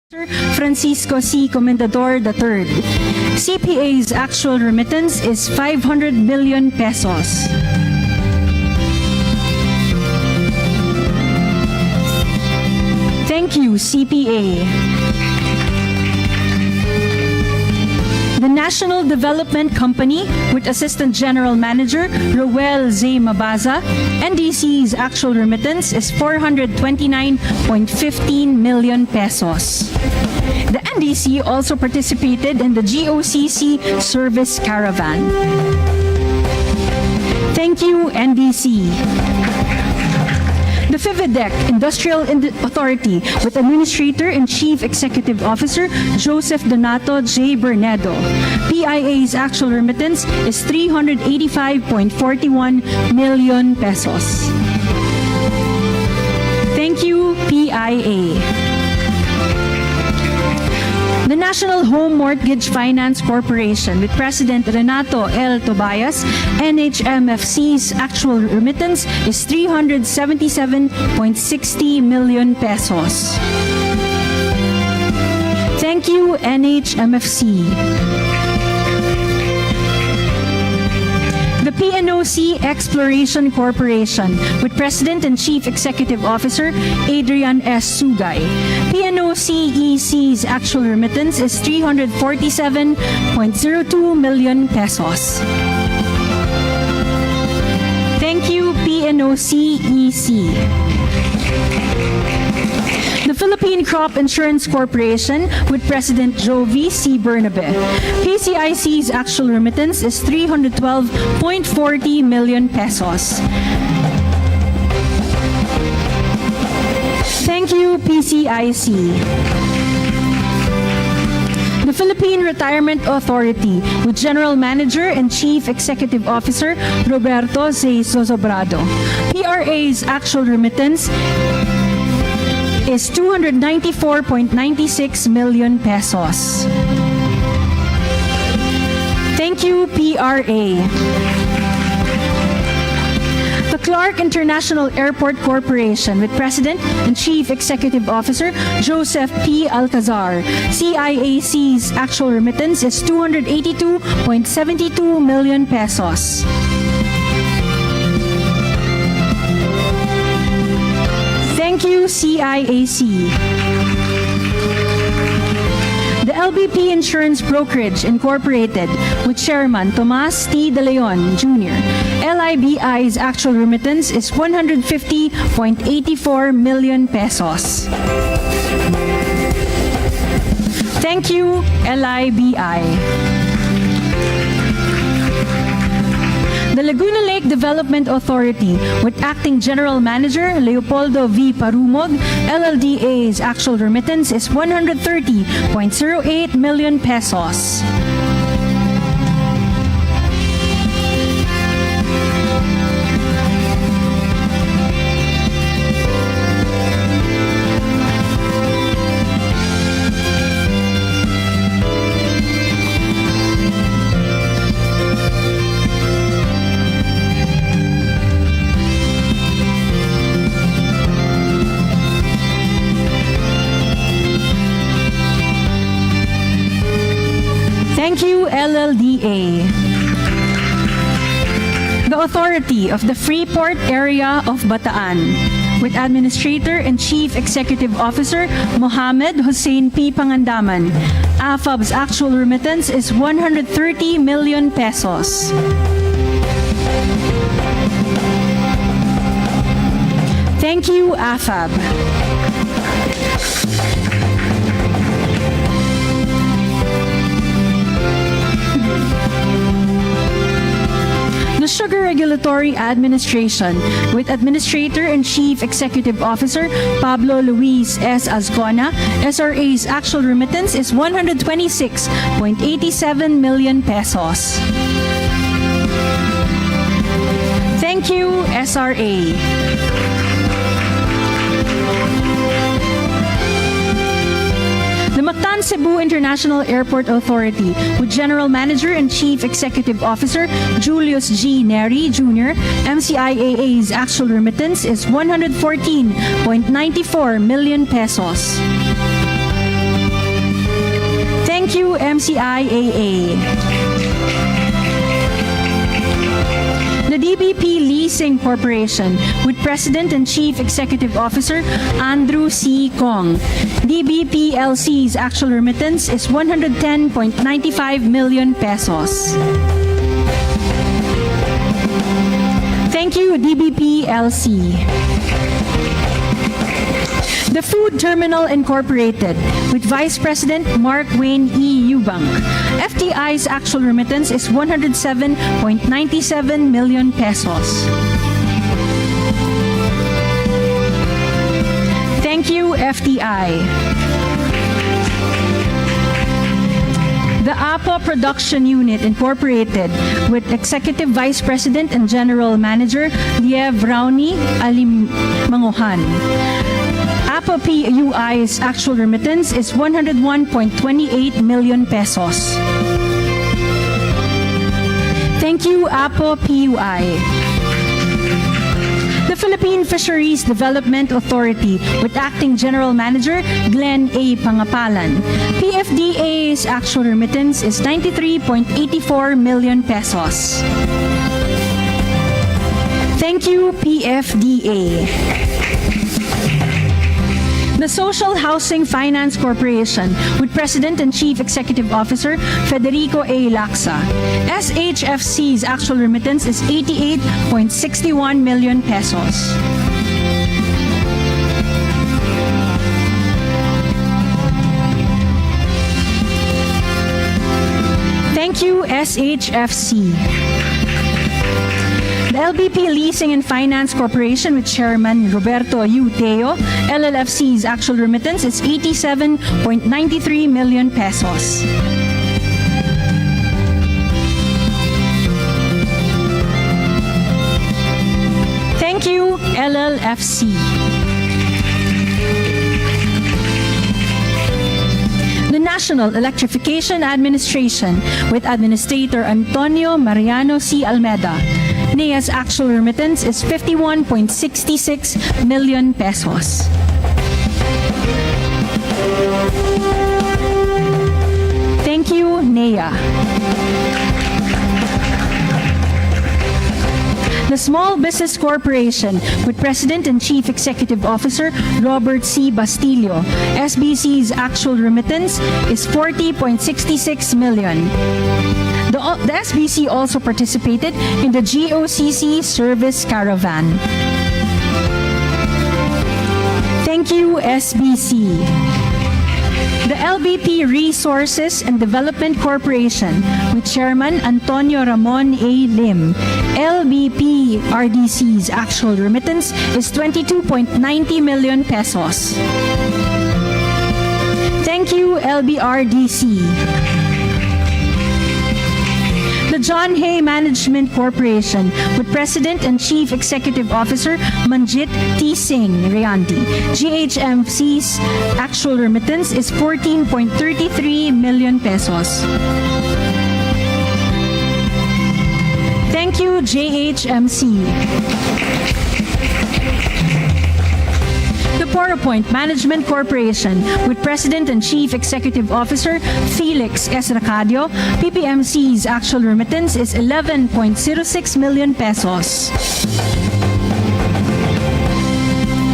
Francisco C. Comendador III. CPA's actual remittance is 500 million pesos. Thank you, CPA. The National Development Company, with Assistant General Manager Roel Z. Mabaza, NDC's actual remittance is 429.15 million pesos. The NDC also participated in the GOCC service caravan. Thank you, NDC. The FIVIDEC Industrial Authority, with Administrator and Chief Executive Officer Joseph Donato J. Bernedo. PIA's actual remittance is 385.41 million pesos. Thank you, PIA. The National Home Mortgage Finance Corporation, with President Renato L. Tobias, NHMFC's actual remittance is 377.60 million pesos. Thank you, NHMFC. The PNOC Exploration Corporation, with President and Chief Executive Officer Adrian S. Sugay. PNOC EC's actual remittance is 347.02 million pesos. Thank you, PNOC EC. The Philippine Crop Insurance Corporation, with President Jovi C. Bernabe. PCIC's actual remittance is 312.40 million pesos. Thank you, PCIC. The Philippine Retirement Authority, with General Manager and Chief Executive Officer Roberto Z. Zozobrado. PRA's actual remittance is 294.96 million pesos. Thank you, PRA. The Clark International Airport Corporation, with President and Chief Executive Officer Joseph P. Alcazar. CIAC's actual remittance is 282.72 million pesos. Thank you, CIAC. The LBP Insurance Brokerage Incorporated, with Chairman Tomas T. De Leon, Jr. LIBI's actual remittance is 150.84 million pesos. Thank you, LIBI. The Laguna Lake Development Authority, with Acting General Manager Leopoldo V. Parumog, LLDA's actual remittance is 130.08 million pesos. Thank you, LLDA. The Authority of the Freeport Area of Bataan, with Administrator and Chief Executive Officer Mohamed Hussein P. Pangandaman. AFAB's actual remittance is 130 million pesos. Thank you, AFAB. The Sugar Regulatory Administration, with Administrator and Chief Executive Officer Pablo Luis S. Azcona. SRA's actual remittance is 126.87 million pesos. Thank you, SRA. The Mactan Cebu International Airport Authority, with General Manager and Chief Executive Officer Julius G. Neri Jr., MCIAA's actual remittance is 114.94 million pesos. Thank you, MCIAA. The DBP Leasing Corporation with President and Chief Executive Officer Andrew C. Kong. DBP LC's actual remittance is 110.95 million pesos. Thank you, DBP LC. The Food Terminal Incorporated with Vice President Mark Wayne E. Eubank. FTI's actual remittance is 107.97 million pesos. Thank you, FTI. The APO Production Unit Incorporated with Executive Vice President and General Manager Liev Raoni Alimangohan. APO PUI's actual remittance is 101.28 million pesos. Thank you, APO PUI. The Philippine Fisheries Development Authority with Acting General Manager Glenn A. Pangapalan. PFDA's actual remittance is 93.84 million pesos. Thank you, PFDA. The Social Housing Finance Corporation with President and Chief Executive Officer Federico A. Lacsa. SHFC's actual remittance is 88.61 million pesos. Thank you, SHFC. The LBP Leasing and Finance Corporation with Chairman Roberto U. Teo, LLFC's actual remittance is 87.93 million pesos. Thank you, LLFC. The National Electrification Administration with Administrator Antonio Mariano C. Almeda. NEA's actual remittance is 51.66 million pesos. Thank you, NEA. The Small Business Corporation with President and Chief Executive Officer Robert C. Bastillo. SBC's actual remittance is 40.66 million. The SBC also participated in the GOCC Service Caravan. Thank you, SBC. The LBP Resources and Development Corporation with Chairman Antonio Ramon A. Lim. LBP RDC's actual remittance is 22.90 million pesos. Thank you, LBRDC. The John Hay Management Corporation with President and Chief Executive Officer Manjit T. Singh Rianti. GHMC's actual remittance is 14.33 million pesos. Thank you, JHMC. The PowerPoint Management Corporation with President and Chief Executive Officer Felix S. Racadio. PPMC's actual remittance is 11.06 million pesos.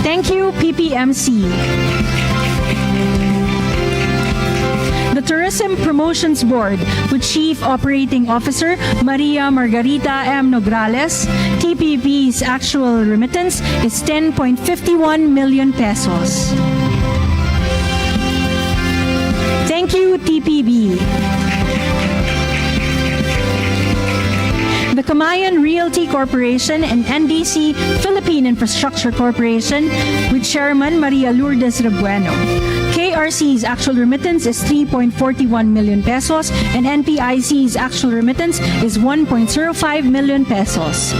Thank you, PPMC. The Tourism Promotions Board with Chief Operating Officer Maria Margarita M. Nograles. TPB's actual remittance is 10.51 million pesos. Thank you, TPB. The Kamayan Realty Corporation and NDC Philippine Infrastructure Corporation with Chairman Maria Lourdes Rebueno. KRC's actual remittance is 3.41 million pesos and NPIC's actual remittance is 1.05 million pesos.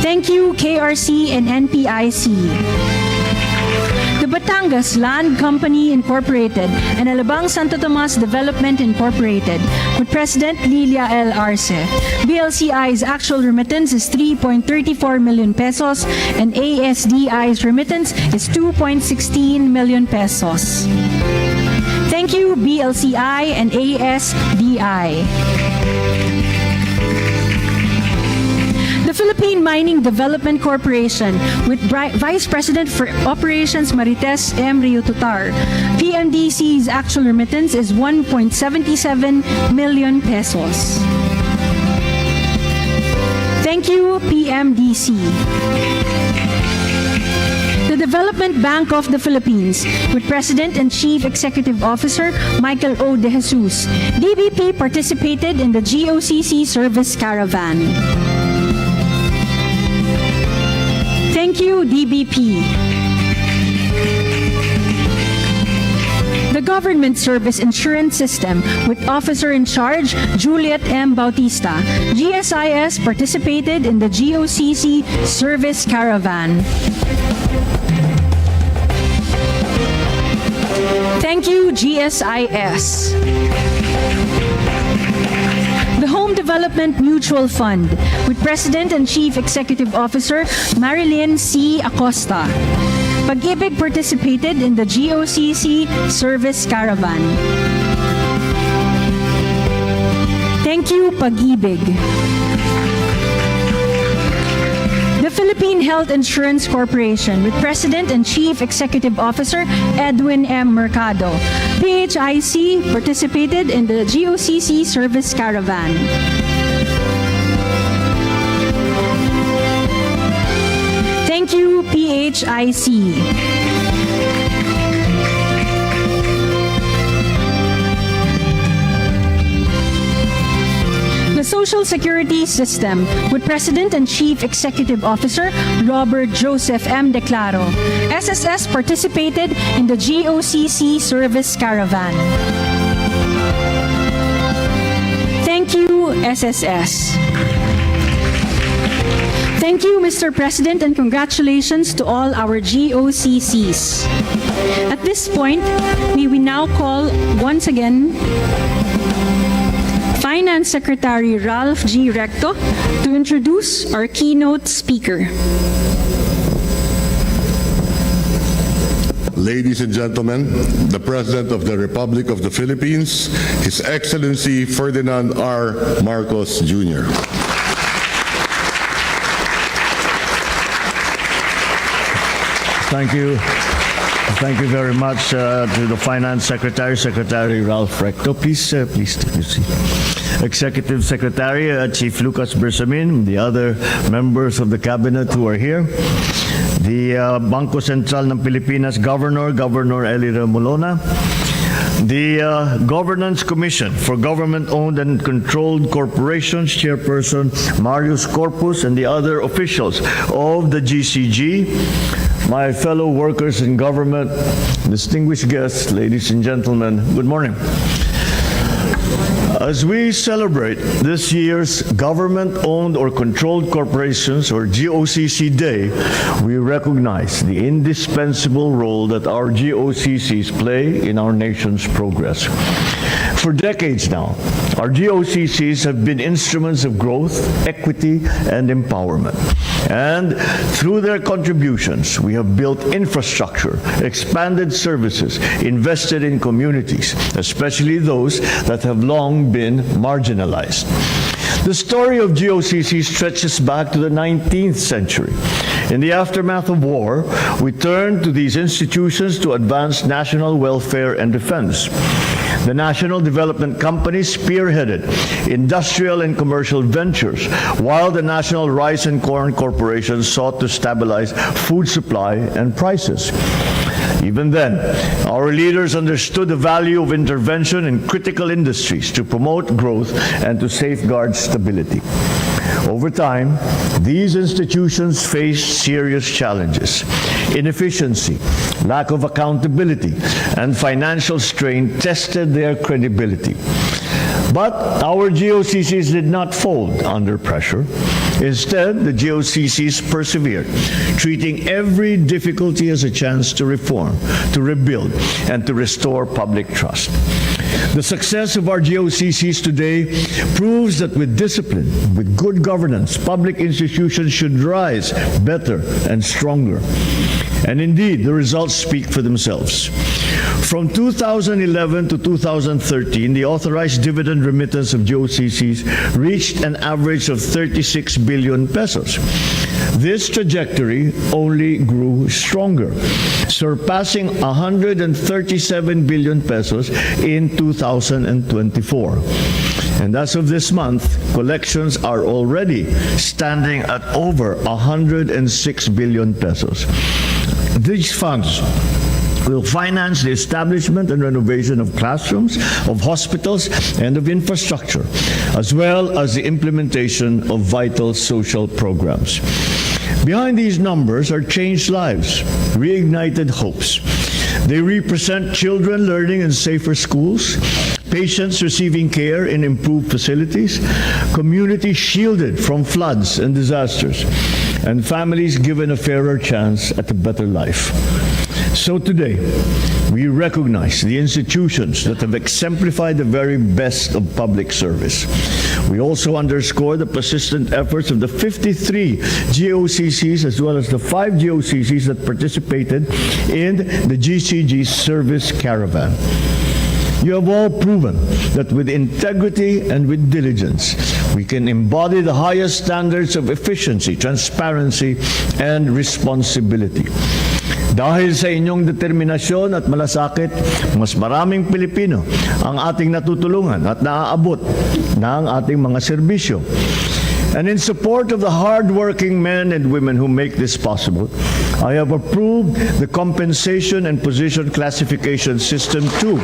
Thank you, KRC and NPIC. The Batangas Land Company Incorporated and Alabang Santo Tomas Development Incorporated with President Lilia L. Arce. BLCI's actual remittance is 3.34 million pesos and ASDI's remittance is 2.16 million pesos. Thank Thank you, BLCI and ASDI. The Philippine Mining Development Corporation with Vice President for Operations Marites M. Riotutar. PMDC's actual remittance is 1.77 million pesos. Thank you, PMDC. The Development Bank of the Philippines, with President and Chief Executive Officer Michael O. De Jesus. DBP participated in the GOCC service caravan. Thank you, DBP. The Government Service Insurance System, with Officer in Charge Juliet M. Bautista. GSIS participated in the GOCC service caravan. Thank you, GSIS. The Home Development Mutual Fund, with President and Chief Executive Officer Marilyn C. Acosta. Pag-ibig participated in the GOCC service caravan. Thank you, Pag-ibig. The Philippine Health Insurance Corporation, with President and Chief Executive Officer Edwin M. Mercado. PHIC participated in the GOCC service caravan. Thank you, PHIC. The Social Security System, with President and Chief Executive Officer Robert Joseph M. Declaro. SSS participated in the GOCC service caravan. Thank you, SSS. Thank you, Mr. President, and congratulations to all our GOCCs. At this point, may we now call once again Finance Secretary Ralph G. Recto to introduce our keynote speaker. Ladies and gentlemen, the President of the Republic of the Philippines, His Excellency Ferdinand R. Marcos Jr. Thank you. Thank you very much to the Finance Secretary, Secretary Ralph Recto. Please take your seat. Executive Secretary Chief Lucas Bersamin, the other members of the Cabinet who are here, the Bangko Sentral ng Pilipinas Governor, Governor Eli Remolona, the Governance Commission for Government-Owned and Controlled Corporations Chairperson Marius Corpus, and the other officials of the GCG, my fellow workers in government, distinguished guests, ladies and gentlemen, good morning. As we celebrate this year's Government-Owned or Controlled Corporations, or GOCC Day, we recognize the indispensable role that our GOCCs play in our nation's progress. For decades now, our GOCCs have been instruments of growth, equity, and empowerment. And through their contributions, we have built infrastructure, expanded services, invested in communities, especially those that have long been marginalized. The story of GOCC stretches back to the 19th century. In the aftermath of war, we turned to these institutions to advance national welfare and defense. The National Development Company spearheaded industrial and commercial ventures, while the National Rice and Corn Corporation sought to stabilize food supply and prices. Even then, our leaders understood the value of intervention in critical industries to promote growth and to safeguard stability. Over time, these institutions faced serious challenges. Inefficiency, lack of accountability, and financial strain tested their credibility. But our GOCCs did not fold under pressure. Instead, the GOCCs persevered, treating every difficulty as a chance to reform, to rebuild, and to restore public trust. The success of our GOCCs today proves that with discipline, with good governance, public institutions should rise better and stronger. And indeed, the results speak for themselves. From 2011 to 2013, the authorized dividend remittance of GOCCs reached an average of 36 billion pesos. This trajectory only grew stronger, surpassing 137 billion pesos in 2024. And as of this month, collections are already standing at over 106 billion pesos. These funds will finance the establishment and renovation of classrooms, of hospitals, and of infrastructure, as well as the implementation of vital social programs. Behind these numbers are changed lives, reignited hopes. They represent children learning in safer schools, patients receiving care in improved facilities, communities shielded from floods and disasters, and families given a fairer chance at a better life. So today, we recognize the institutions that have exemplified the very best of public service. We also underscore the persistent efforts of the 53 GOCCs as well as the 5 GOCCs that participated in the GCG service caravan. You have all proven that with integrity and with diligence, we can embody the highest standards of efficiency, transparency, and responsibility. Dahil sa inyong determinasyon at malasakit, mas maraming Pilipino ang ating natutulungan at naaabot ng ating mga serbisyo. And in support of the hard-working men and women who make this possible, I have approved the compensation and position classification system 2.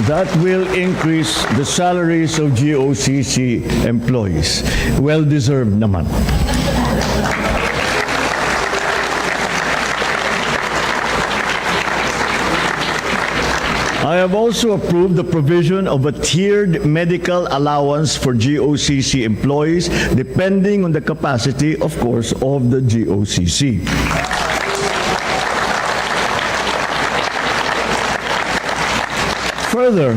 That will increase the salaries of GOCC employees. Well-deserved naman. I have also approved the provision of a tiered medical allowance for GOCC employees depending on the capacity, of course, of the GOCC. Further,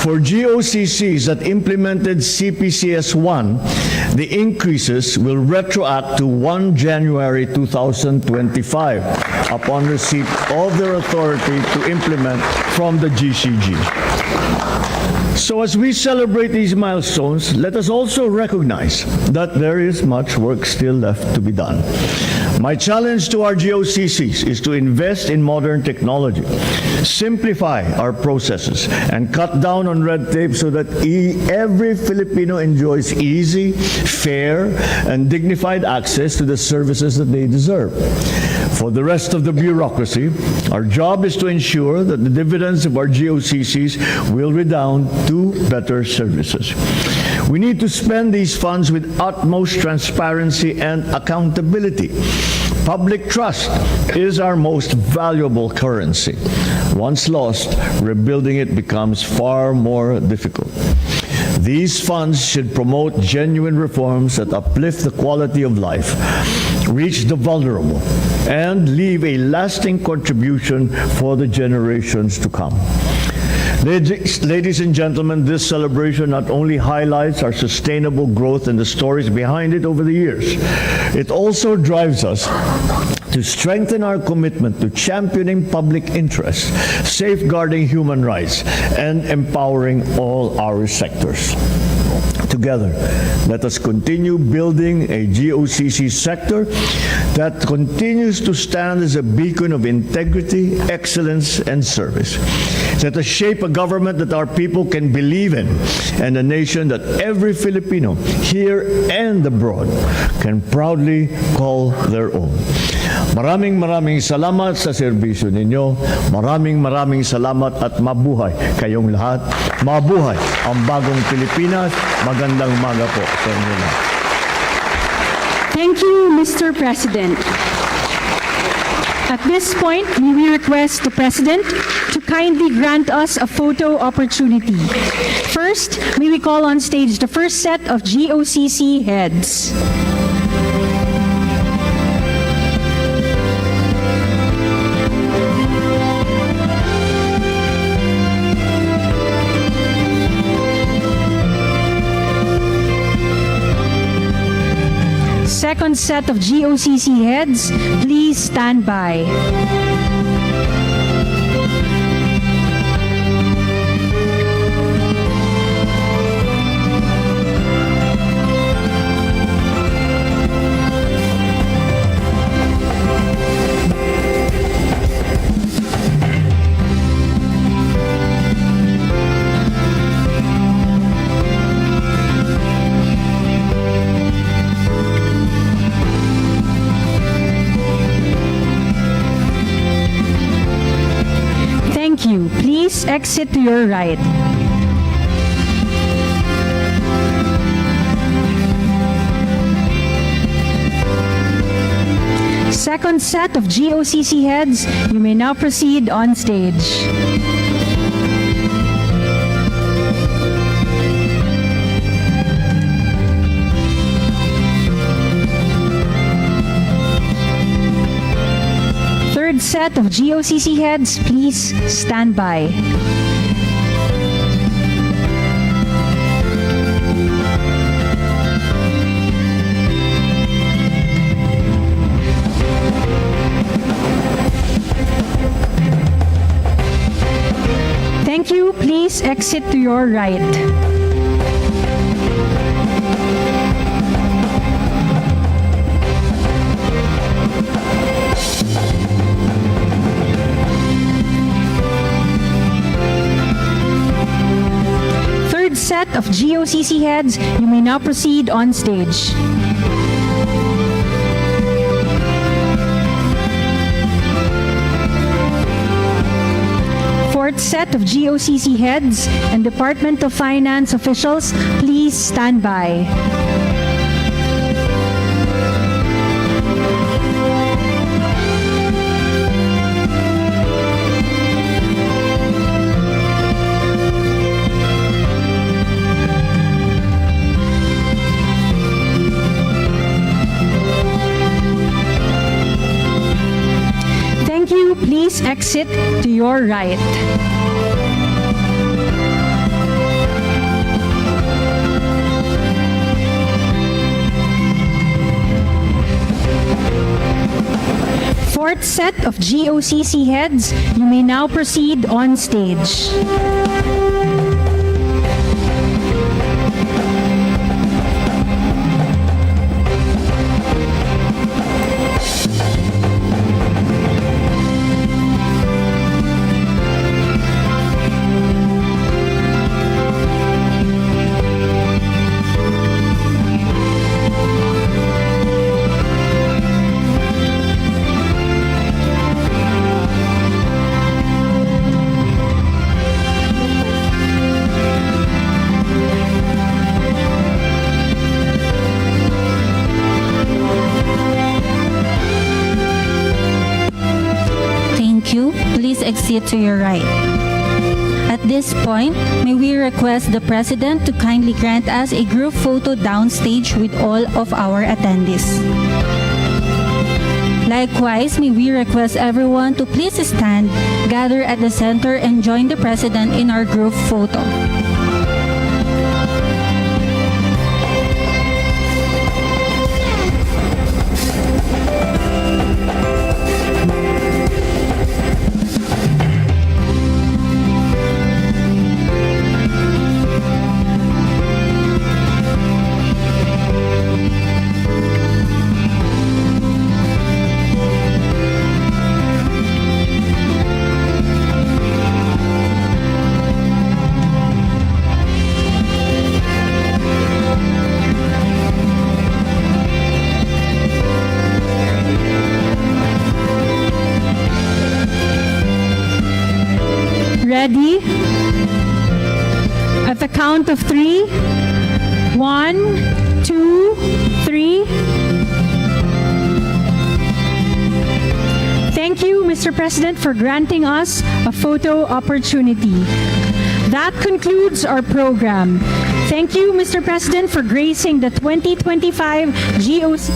for GOCCs that implemented CPCS-1, the increases will retroact to 1 January 2025 upon receipt of their authority to implement from the GCG. So as we celebrate these milestones, let us also recognize that there is much work still left to be done. My challenge to our GOCCs is to invest in modern technology, simplify our processes, and cut down on red tape so that every Filipino enjoys easy, fair, and dignified access to the services that they deserve. For the rest of the bureaucracy, our job is to ensure that the dividends of our GOCCs will redound to better services. We need to spend these funds with utmost transparency and accountability. Public trust is our most valuable currency. Once lost, rebuilding it becomes far more difficult. These funds should promote genuine reforms that uplift the quality of life, reach the vulnerable, and leave a lasting contribution for the generations to come. Ladies and gentlemen, this celebration not only highlights our sustainable growth and the stories behind it over the years, it also drives us to strengthen our commitment to championing public interests, safeguarding human rights, and empowering all our sectors. Together, let us continue building a GOCC sector that continues to stand as a beacon of integrity, excellence, and service. Let us shape a government that our people can believe in and a nation that every Filipino, here and abroad, can proudly call their own. Maraming salamat sa serbisyo ninyo. Maraming salamat at mabuhay kayong lahat. Mabuhay ang bagong Pilipinas. Magandang umaga po sa inyo lahat. Thank you, Mr. President. At this point, we request the President to kindly grant us a photo opportunity. First, may we call on stage the first set of GOCC heads. second set of GOCC heads, please stand by. Thank you. Please exit to your right. Second set of GOCC heads, you may now proceed on stage. Third set of GOCC heads, please stand by. Thank you. Please exit to your right. Third set of GOCC heads, you may now proceed on stage. Fourth set of GOCC heads and Department of Finance officials, please stand by. Thank you. Please exit to your right. Fourth set of GOCC heads, you may now proceed on stage. Please exit to your right. At this point, may we request the President to kindly grant us a group photo downstage with all of our attendees. Likewise, may we request everyone to please stand, gather at the center, and join the President in our group photo. Ready? At the count of 3. 1, 2, 3. Thank you, Mr. President, for granting us a photo opportunity. That concludes our program. Thank you, Mr. President, for gracing the 2025 GOCC